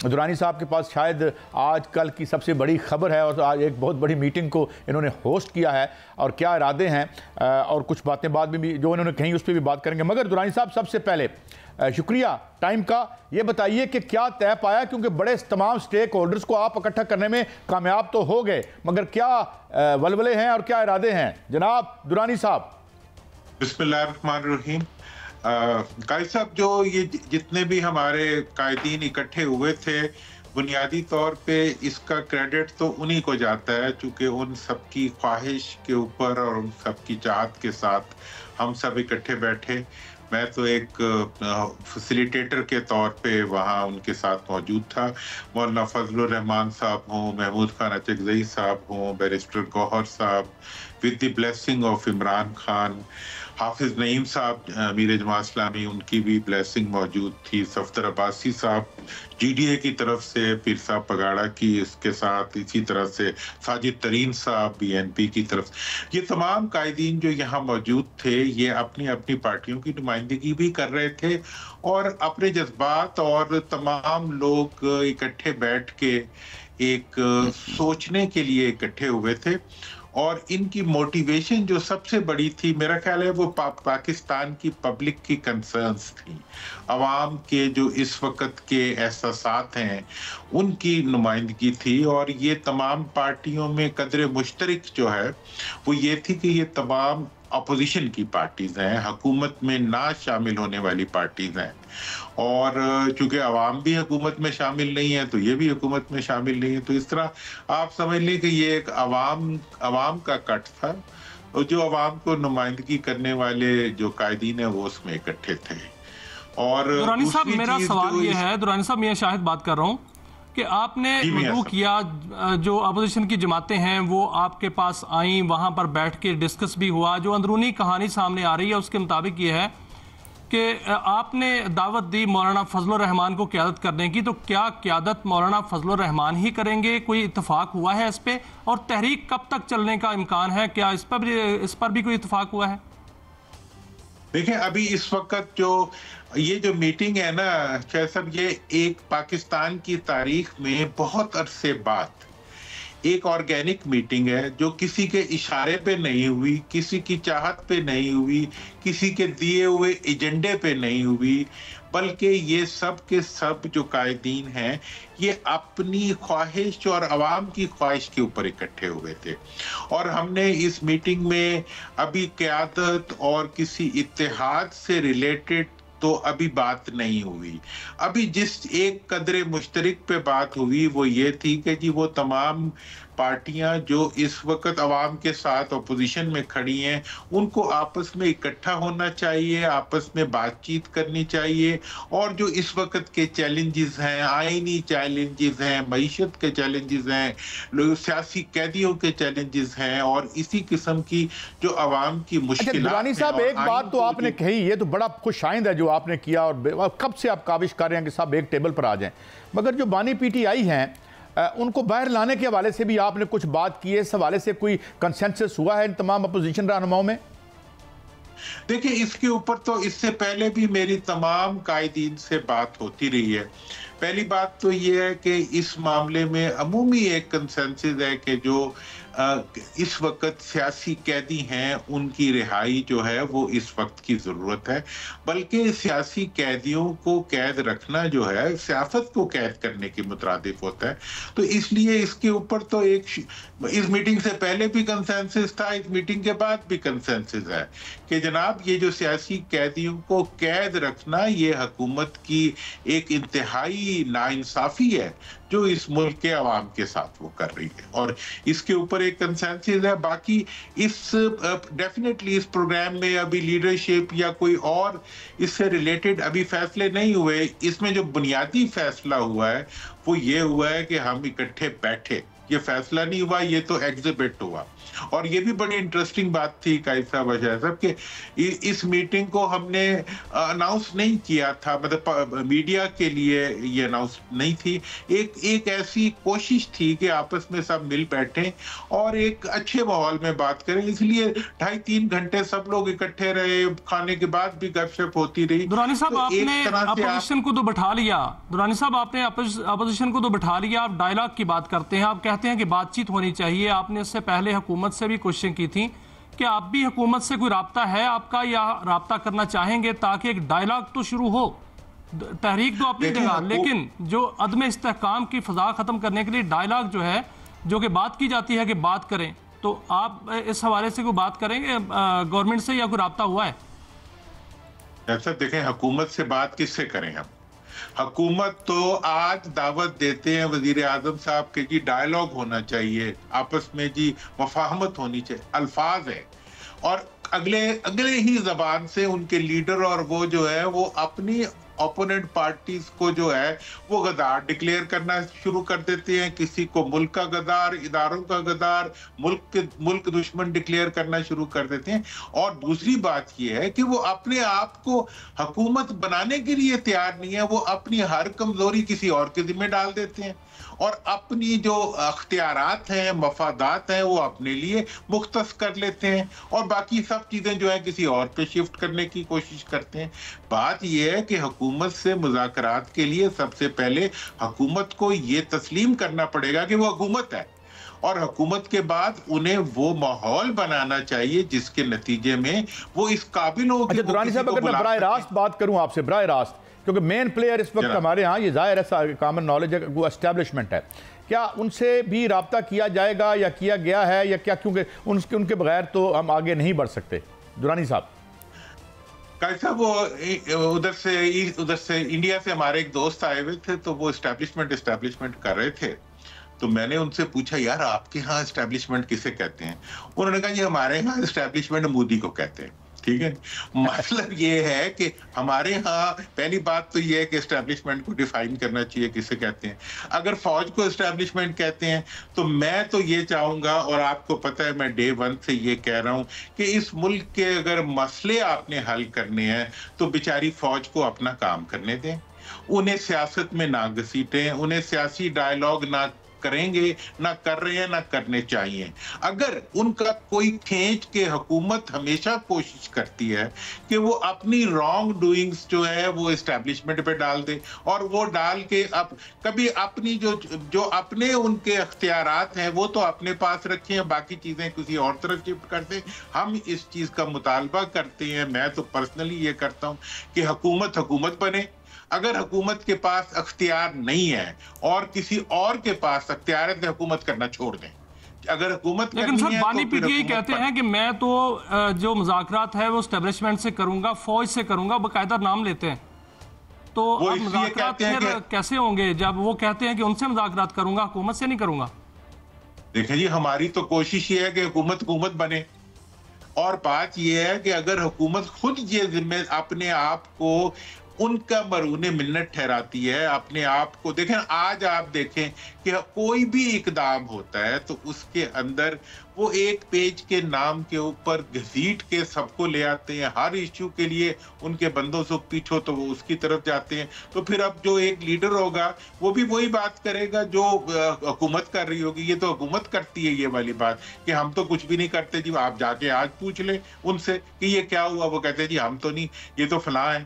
درانی صاحب کے پاس شاید آج کل کی سب سے بڑی خبر ہے اور آج ایک بہت بڑی میٹنگ کو انہوں نے ہوسٹ کیا ہے اور کیا ارادے ہیں اور کچھ باتیں بعد میں بھی جو انہوں نے کہیں اس پہ بھی بات کریں گے. مگر درانی صاحب سب سے پہلے شکریہ ٹائم کا. یہ بتائیے کہ کیا طے پایا, کیونکہ بڑے تمام سٹیک ہولڈرز کو آپ اکٹھا کرنے میں کامیاب تو ہو گئے, مگر کیا ولولے ہیں اور کیا ارادے ہیں جناب درانی صاحب؟ بسم اللہ الرحمن الرحیم. قائد صاحب, جو یہ جتنے بھی ہمارے قائدین اکٹھے ہوئے تھے, بنیادی طور پہ اس کا کریڈٹ تو انہی کو جاتا ہے, چونکہ ان سب کی خواہش کے اوپر اور ان سب کی چاہت کے ساتھ ہم سب اکٹھے بیٹھے. میں تو ایک فیسیلیٹیٹر کے طور پہ وہاں ان کے ساتھ موجود تھا. مولانا فضل الرحمان صاحب ہوں, محمود خان اچکزئی صاحب ہوں, بیرسٹر گوہر صاحب, with the blessing of Imran Khan, حافظ نعیم صاحب امیر جماعت اسلامی, ان کی بھی بلیسنگ موجود تھی, صفدر عباسی صاحب جی ڈی اے کی طرف سے, پیر صاحب پگاڑا کی اس کے ساتھ, اسی طرح سے ساجد ترین صاحب بی این پی کی طرف. یہ تمام قائدین جو یہاں موجود تھے یہ اپنی اپنی پارٹیوں کی نمائندگی بھی کر رہے تھے اور اپنے جذبات اور تمام لوگ اکٹھے بیٹھ کے ایک سوچنے کے لیے اکٹھے ہوئے تھے. اور ان کی موٹیویشن جو سب سے بڑی تھی, میرا خیال ہے وہ پاکستان کی پبلک کی کنسرنز تھی, عوام کے جو اس وقت کے احساسات ہیں ان کی نمائندگی تھی. اور یہ تمام پارٹیوں میں قدر مشترک جو ہے وہ یہ تھی کہ یہ تمام اپوزیشن کی پارٹیز ہیں, حکومت میں نہ شامل ہونے والی پارٹیز ہیں. اور چونکہ عوام بھی حکومت میں شامل نہیں ہے تو یہ بھی حکومت میں شامل نہیں ہے, تو اس طرح آپ سمجھ لیں کہ یہ ایک عوام کا کٹ تھا, اور جو عوام کو نمائندگی کرنے والے جو قائدین ہیں وہ اس میں اکٹھے تھے. اور درانی صاحب میرا سوال یہ ہے, درانی صاحب میں شاہد بات کر رہا ہوں کہ آپ نے مدعو کیا, جو اپوزیشن کی جماعتیں ہیں وہ آپ کے پاس آئیں, وہاں پر بیٹھ کے ڈسکس بھی ہوا. جو اندرونی کہانی سامنے آ رہی ہے اس کے مطابق یہ ہے کہ آپ نے دعوت دی مولانا فضل الرحمان کو قیادت کرنے کی, تو کیا قیادت مولانا فضل الرحمان ہی کریں گے؟ کوئی اتفاق ہوا ہے اس پہ؟ اور تحریک کب تک چلنے کا امکان ہے؟ کیا اس پر بھی کوئی اتفاق ہوا ہے؟ دیکھیں, ابھی اس وقت یہ جو میٹنگ ہے نا شاید صاحب, یہ ایک پاکستان کی تاریخ میں بہت عرصے بعد ایک آرگینک میٹنگ ہے, جو کسی کے اشارے پہ نہیں ہوئی, کسی کی چاہت پہ نہیں ہوئی, کسی کے دیے ہوئے ایجنڈے پہ نہیں ہوئی, بلکہ یہ سب کے سب جو قائدین ہیں یہ اپنی خواہش اور عوام کی خواہش کے اوپر اکٹھے ہوئے تھے. اور ہم نے اس میٹنگ میں ابھی قیادت اور کسی اتحاد سے ریلیٹڈ تو ابھی بات نہیں ہوئی. ابھی جس ایک قدر مشترک پہ بات ہوئی وہ یہ تھی کہ جی وہ تمام پارٹیاں جو اس وقت عوام کے ساتھ اپوزیشن میں کھڑی ہیں ان کو آپس میں اکٹھا ہونا چاہیے, آپس میں بات چیت کرنی چاہیے, اور جو اس وقت کے چیلنجز ہیں, آئینی چیلنجز ہیں, معیشت کے چیلنجز ہیں, سیاسی قیدیوں کے چیلنجز ہیں, اور اسی قسم کی جو عوام کی مشکلات. درانی صاحب ایک بات تو آپ نے کہی, یہ تو بڑا خوش آئند ہے جو آپ نے کیا, اور کب سے آپ کاوش کر رہے ہیں کہ صاحب ایک ٹیبل پر آ جائیں, مگر جو بانی پی ٹی آئی ہیں ان کو باہر لانے کے حوالے سے بھی آپ نے کچھ بات کی ہے, اس حوالے سے کوئی کنسنسس ہوا ہے ان تمام اپوزیشن رہنماؤں میں؟ دیکھیں, اس کے اوپر تو اس سے پہلے بھی میری تمام قائدین سے بات ہوتی رہی ہے. پہلی بات تو یہ ہے کہ اس معاملے میں عمومی ایک کنسنسس ہے کہ جو اس وقت سیاسی قیدی ہیں ان کی رہائی جو ہے وہ اس وقت کی ضرورت ہے, بلکہ سیاسی قیدیوں کو قید رکھنا جو ہے سیاست کو قید کرنے کے مترادف ہوتا ہے. تو اس لیے اس کے اوپر تو اس میٹنگ سے پہلے بھی کنسنسس تھا, اس میٹنگ کے بعد بھی کنسنسس ہے کہ جناب یہ جو سیاسی قیدیوں کو قید رکھنا یہ حکومت کی ایک انتہائی ناانصافی ہے جو اس ملک کے عوام کے ساتھ وہ کر رہی ہے, اور اس کے اوپر ایک کنسنسس ہے. باقی ڈیفینیٹلی اس پروگرام میں ابھی لیڈرشپ یا کوئی اور اس سے ریلیٹڈ ابھی فیصلے نہیں ہوئے. اس میں جو بنیادی فیصلہ ہوا ہے وہ یہ ہوا ہے کہ ہم اکٹھے بیٹھے یہ فیصلہ نہیں ہوا, یہ تو ایگزیبٹ ہوا. اور یہ بھی بڑی انٹرسٹنگ بات تھی قائد صاحب اشار صاحب کہ اس میٹنگ کو ہم نے اناؤنس نہیں کیا تھا, مطلب میڈیا کے لیے یہ اناؤنس نہیں تھی. ایک ایسی کوشش تھی کہ آپس میں سب مل بیٹھیں اور ایک اچھے ماحول میں بات کریں, اس لیے 2.5-3 گھنٹے سب لوگ اکٹھے رہے, کھانے کے بعد بھی گپ شپ ہوتی رہی. درانی صاحب آپ نے اپوزیشن کو تو بٹھا لیا, درانی صاحب آپ نے اپوزیشن کو تو بٹھا لیا, آپ ڈائیلاگ کی بات کرتے ہیں, آپ کہتے ہیں کہ بات چیت ہونی چاہیے. آپ نے اس سے پہلے حکومت سے بھی کوششیں کی تھیں کہ آپ بھی حکومت سے کوئی رابطہ ہے آپ کا یا رابطہ کرنا چاہیں گے تاکہ ایک ڈائیلاگ تو شروع ہو. تحریک تو اپنی جگہ, لیکن جو عدم استحکام کی فضا ختم کرنے کے لیے ڈائیلاگ جو ہے, جو کہ بات کی جاتی ہے کہ بات کریں, تو آپ اس حوالے سے کوئی بات کریں گے گورنمنٹ سے یا کوئی رابطہ ہوا ہے؟ ایسا دیکھیں, حکومت سے بات کس سے کریں ہم؟ حکومت تو آج دعوت دیتے ہیں وزیر اعظم صاحب کے جی ڈائیلاگ ہونا چاہیے, آپس میں جی مفاہمت ہونی چاہیے, الفاظ ہے, اور اگلے ہی زبان سے ان کے لیڈر اور وہ جو ہے وہ اپنی اپوننٹ پارٹیز کو جو ہے وہ غدار ڈکلیئر کرنا شروع کر دیتے ہیں. کسی کو ملک کا غدار, اداروں کا غدار, ملک دشمن ڈکلیئر کرنا شروع کر دیتے ہیں. اور دوسری بات یہ ہے کہ وہ اپنے آپ کو حکومت بنانے کے لیے تیار نہیں ہے, وہ اپنی ہر کمزوری کسی اور کے ذمہ ڈال دیتے ہیں اور اپنی جو اختیارات ہیں, مفادات ہیں, وہ اپنے لیے مختص کر لیتے ہیں اور باقی سب چیزیں جو ہیں کسی اور پہ شفٹ کرنے کی کوشش کرتے ہیں. بات یہ ہے کہ حکومت سے مذاکرات کے لیے سب سے پہلے حکومت کو یہ تسلیم کرنا پڑے گا کہ وہ حکومت ہے, اور حکومت کے بعد انہیں وہ ماحول بنانا چاہیے جس کے نتیجے میں وہ اس قابل ہو. اچھا درانی صاحب, اگر میں براہ راست بات کروں آپ سے, براہ راست, کیونکہ مین پلیئر اس وقت ہمارے ہاں, یہ ظاہر ہے کامن نالج ہے, وہ اسٹیبلشمنٹ ہے, کیا ان سے بھی رابطہ کیا جائے گا یا کیا گیا ہے یا کیا, کیونکہ ان کے بغیر تو ہم آگے نہیں بڑھ سکتے؟ درانی صاحب. قائد صاحب, وہ ادھر سے انڈیا سے ہمارے ایک دوست آئے ہوئے تھے, تو وہ اسٹیبلشمنٹ کر رہے تھے, تو میں نے ان سے پوچھا یار آپ کے ہاں اسٹیبلشمنٹ کسے کہتے ہیں؟ انہوں نے کہا جی ہمارے ہاں اسٹیبلشمنٹ مودی کو کہتے ہیں. ٹھیک ہے, مطلب یہ ہے کہ ہمارے ہاں پہلی بات تو یہ ہے کہ اسٹیبلشمنٹ کو ڈیفائن کرنا چاہیے کسے کہتے ہیں. اگر فوج کو اسٹیبلشمنٹ کہتے ہیں تو میں تو یہ چاہوں گا, اور آپ کو پتہ ہے میں ڈے 1 سے یہ کہہ رہا ہوں کہ اس ملک کے اگر مسئلے آپ نے حل کرنے ہیں تو بیچاری فوج کو اپنا کام کرنے دیں, انہیں سیاست میں نہ گھسیٹیں, انہیں سیاسی ڈائیلاگ نہ کریں گے, نہ کر رہے ہیں, نہ کرنے چاہیے. اگر ان کا کوئی کھینچ کے حکومت ہمیشہ کوشش کرتی ہے کہ وہ اپنی رانگ ڈوئنگز جو ہے وہ اسٹیبلشمنٹ پہ ڈال دے, اور وہ ڈال کے اب کبھی اپنی جو اپنے ان کے اختیارات ہیں وہ تو اپنے پاس رکھیں, باقی چیزیں کسی اور طرف شفٹ کر دیں. ہم اس چیز کا مطالبہ کرتے ہیں, میں تو پرسنلی یہ کرتا ہوں کہ حکومت بنے. اگر حکومت کے پاس اختیار نہیں ہے اور کسی اور کے پاس اختیار ہے تو حکومت کرنا چھوڑ دیں. اگر حکومت لیکن سر بانی پی ٹی آئی کہتے ہیں کہ میں تو جو مذاکرات ہے وہ اسٹیبلشمنٹ سے کروں گا, فوج سے کروں گا, باقاعدہ نام لیتے ہیں. تو اب مذاکرات پھر کیسے ہوں گے جب وہ کہتے ہیں کہ ان سے مذاکرات کروں گا, حکومت سے نہیں کروں گا؟ دیکھیں جی, ہماری تو کوشش یہ ہے کہ حکومت بنے, اور بات یہ ہے کہ اگر حکومت خود یہ ذمہ اپنے آپ کو ان کا مرہون منت ٹھہراتی ہے, اپنے آپ کو دیکھیں, آج آپ دیکھیں کہ کوئی بھی اقدام ہوتا ہے تو اس کے اندر وہ ایک پیج کے نام کے اوپر گھسیٹ کے سب کو لے آتے ہیں, ہر ایشو کے لیے ان کے بندوں سے پیچھو تو وہ اس کی طرف جاتے ہیں. تو پھر اب جو ایک لیڈر ہوگا وہ بھی وہی بات کرے گا جو حکومت کر رہی ہوگی. یہ تو حکومت کرتی ہے یہ والی بات کہ ہم تو کچھ بھی نہیں کرتے جی, آپ جا کے آج پوچھ لیں ان سے کہ یہ کیا ہوا, وہ کہتے ہیں جی ہم تو نہیں, یہ تو فلاں ہے.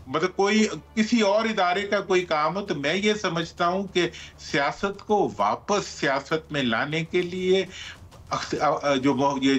مطلب کوئی کسی اور ادارے کا کوئی کام ہو. تو میں یہ سمجھتا ہوں کہ سیاست کو واپس سیاست میں لانے کے لیے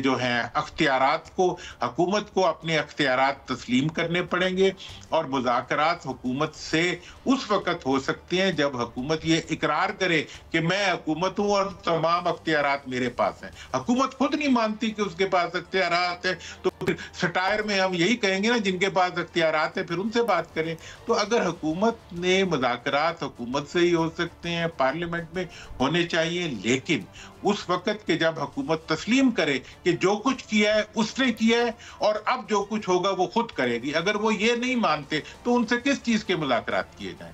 جو ہیں اختیارات کو, حکومت کو اپنے اختیارات تسلیم کرنے پڑیں گے, اور مذاکرات حکومت سے اس وقت ہو سکتے ہیں جب حکومت یہ اقرار کرے کہ میں حکومت ہوں اور تمام اختیارات میرے پاس ہیں. حکومت خود نہیں مانتی کہ اس کے پاس اختیارات ہیں, تو پھر سٹائر میں ہم یہی کہیں گے نا, جن کے پاس اختیارات ہیں پھر ان سے بات کریں. تو اگر حکومت نے مذاکرات حکومت سے ہی ہو سکتے ہیں, پارلیمنٹ میں ہونے چاہیے, لیکن اس وقت کہ جب حکومت تسلیم کرے کہ جو کچھ کیا ہے اس نے کیا ہے اور اب جو کچھ ہوگا وہ خود کرے گی. اگر وہ یہ نہیں مانتے تو ان سے کس چیز کے مذاکرات کیے جائیں؟